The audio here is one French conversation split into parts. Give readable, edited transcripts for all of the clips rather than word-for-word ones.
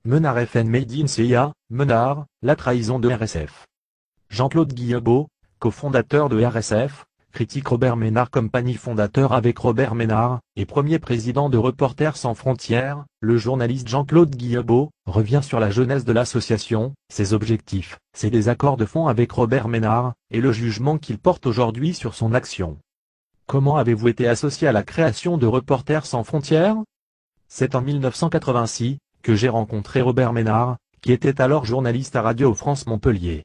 Ménard FN Made in CIA, Ménard, la trahison de RSF. Jean-Claude Guillebeau, cofondateur de RSF, critique Robert Ménard Company, fondateur avec Robert Ménard, et premier président de Reporters sans frontières. Le journaliste Jean-Claude Guillebeau revient sur la genèse de l'association, ses objectifs, ses désaccords de fond avec Robert Ménard, et le jugement qu'il porte aujourd'hui sur son action. Comment avez-vous été associé à la création de Reporters sans frontières? C'est en 1986 que j'ai rencontré Robert Ménard, qui était alors journaliste à Radio France Montpellier.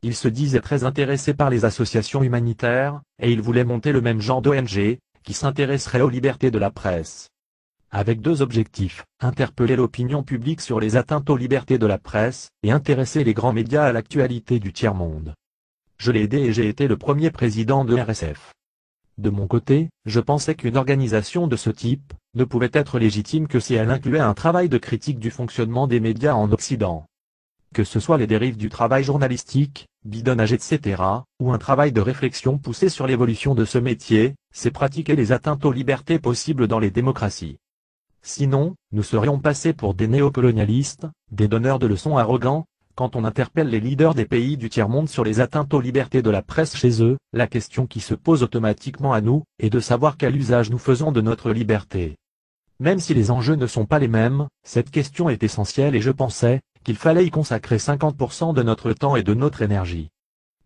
Il se disait très intéressé par les associations humanitaires, et il voulait monter le même genre d'ONG, qui s'intéresserait aux libertés de la presse. Avec deux objectifs, interpeller l'opinion publique sur les atteintes aux libertés de la presse, et intéresser les grands médias à l'actualité du tiers-monde. Je l'ai aidé et j'ai été le premier président de RSF. De mon côté, je pensais qu'une organisation de ce type ne pouvait être légitime que si elle incluait un travail de critique du fonctionnement des médias en Occident. Que ce soit les dérives du travail journalistique, bidonnage etc., ou un travail de réflexion poussé sur l'évolution de ce métier, c'est pratiquer les atteintes aux libertés possibles dans les démocraties. Sinon, nous serions passés pour des néocolonialistes, des donneurs de leçons arrogants. Quand on interpelle les leaders des pays du tiers-monde sur les atteintes aux libertés de la presse chez eux, la question qui se pose automatiquement à nous est de savoir quel usage nous faisons de notre liberté. Même si les enjeux ne sont pas les mêmes, cette question est essentielle et je pensais qu'il fallait y consacrer 50% de notre temps et de notre énergie.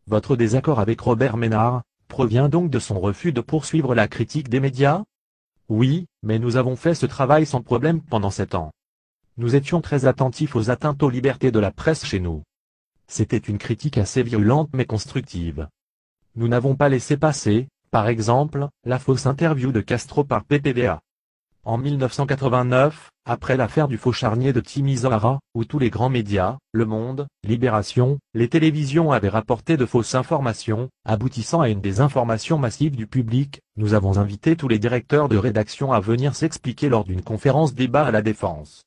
Votre désaccord avec Robert Ménard provient donc de son refus de poursuivre la critique des médias? Oui, mais nous avons fait ce travail sans problème pendant 7 ans. Nous étions très attentifs aux atteintes aux libertés de la presse chez nous. C'était une critique assez virulente mais constructive. Nous n'avons pas laissé passer, par exemple, la fausse interview de Castro par PPDA. En 1989, après l'affaire du faux charnier de Timisoara, où tous les grands médias, Le Monde, Libération, les télévisions avaient rapporté de fausses informations, aboutissant à une désinformation massive du public, nous avons invité tous les directeurs de rédaction à venir s'expliquer lors d'une conférence débat à la Défense.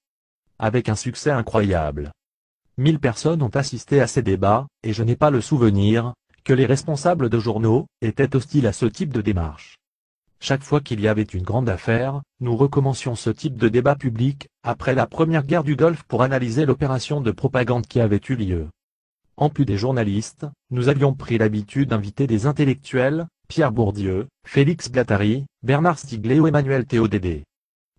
Avec un succès incroyable. 1000 personnes ont assisté à ces débats, et je n'ai pas le souvenir que les responsables de journaux étaient hostiles à ce type de démarche. Chaque fois qu'il y avait une grande affaire, nous recommencions ce type de débat public, après la première guerre du Golfe pour analyser l'opération de propagande qui avait eu lieu. En plus des journalistes, nous avions pris l'habitude d'inviter des intellectuels, Pierre Bourdieu, Félix Guattari, Bernard Stiegler ou Emmanuel Théodédé.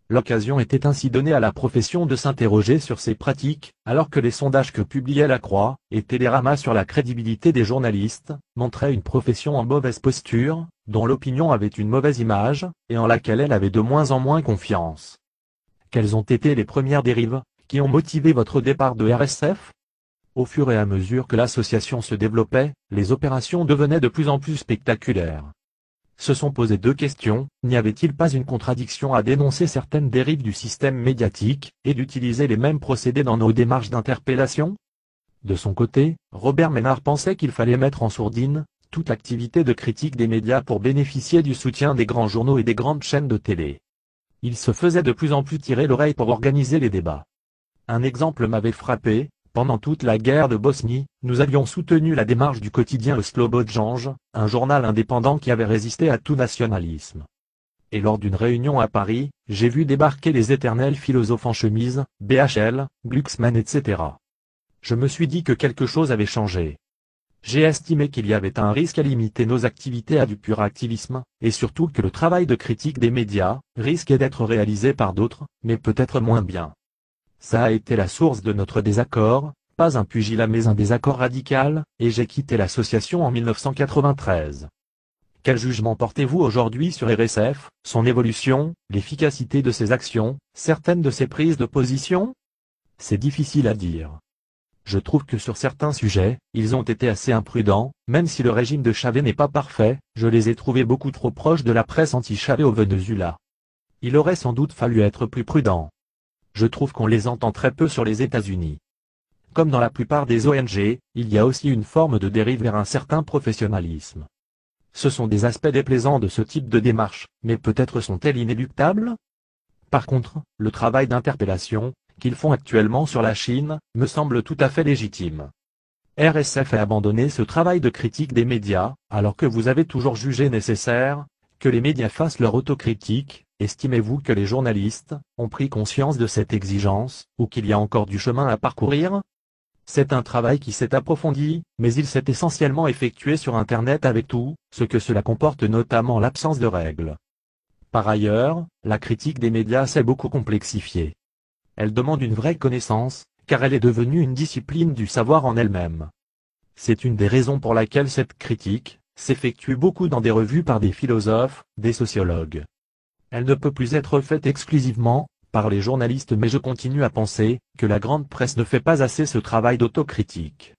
L'occasion était ainsi donnée à la profession de s'interroger sur ses pratiques, alors que les sondages que publiaient La Croix et Télérama sur la crédibilité des journalistes montraient une profession en mauvaise posture, dont l'opinion avait une mauvaise image, et en laquelle elle avait de moins en moins confiance. Quelles ont été les premières dérives qui ont motivé votre départ de RSF? Au fur et à mesure que l'association se développait, les opérations devenaient de plus en plus spectaculaires. Se sont posées deux questions, n'y avait-il pas une contradiction à dénoncer certaines dérives du système médiatique, et d'utiliser les mêmes procédés dans nos démarches d'interpellation? De son côté, Robert Ménard pensait qu'il fallait mettre en sourdine toute activité de critique des médias pour bénéficier du soutien des grands journaux et des grandes chaînes de télé. Il se faisait de plus en plus tirer l'oreille pour organiser les débats. Un exemple m'avait frappé. Pendant toute la guerre de Bosnie, nous avions soutenu la démarche du quotidien Le Slobodjanj, un journal indépendant qui avait résisté à tout nationalisme. Et lors d'une réunion à Paris, j'ai vu débarquer les éternels philosophes en chemise, BHL, Glucksmann etc. Je me suis dit que quelque chose avait changé. J'ai estimé qu'il y avait un risque à limiter nos activités à du pur activisme, et surtout que le travail de critique des médias risquait d'être réalisé par d'autres, mais peut-être moins bien. Ça a été la source de notre désaccord, pas un pugilat mais un désaccord radical, et j'ai quitté l'association en 1993. Quel jugement portez-vous aujourd'hui sur RSF, son évolution, l'efficacité de ses actions, certaines de ses prises de position? C'est difficile à dire. Je trouve que sur certains sujets, ils ont été assez imprudents, même si le régime de Chavez n'est pas parfait, je les ai trouvés beaucoup trop proches de la presse anti-Chavez au Venezuela. Il aurait sans doute fallu être plus prudent. Je trouve qu'on les entend très peu sur les États-Unis. Comme dans la plupart des ONG, il y a aussi une forme de dérive vers un certain professionnalisme. Ce sont des aspects déplaisants de ce type de démarche, mais peut-être sont-elles inéluctables? Par contre, le travail d'interpellation qu'ils font actuellement sur la Chine me semble tout à fait légitime. RSF a abandonné ce travail de critique des médias, alors que vous avez toujours jugé nécessaire que les médias fassent leur autocritique, estimez-vous que les journalistes ont pris conscience de cette exigence, ou qu'il y a encore du chemin à parcourir? C'est un travail qui s'est approfondi, mais il s'est essentiellement effectué sur Internet avec tout ce que cela comporte, notamment l'absence de règles. Par ailleurs, la critique des médias s'est beaucoup complexifiée. Elle demande une vraie connaissance, car elle est devenue une discipline du savoir en elle-même. C'est une des raisons pour laquelle cette critique s'effectue beaucoup dans des revues par des philosophes, des sociologues. Elle ne peut plus être faite exclusivement par les journalistes, mais je continue à penser que la grande presse ne fait pas assez ce travail d'autocritique.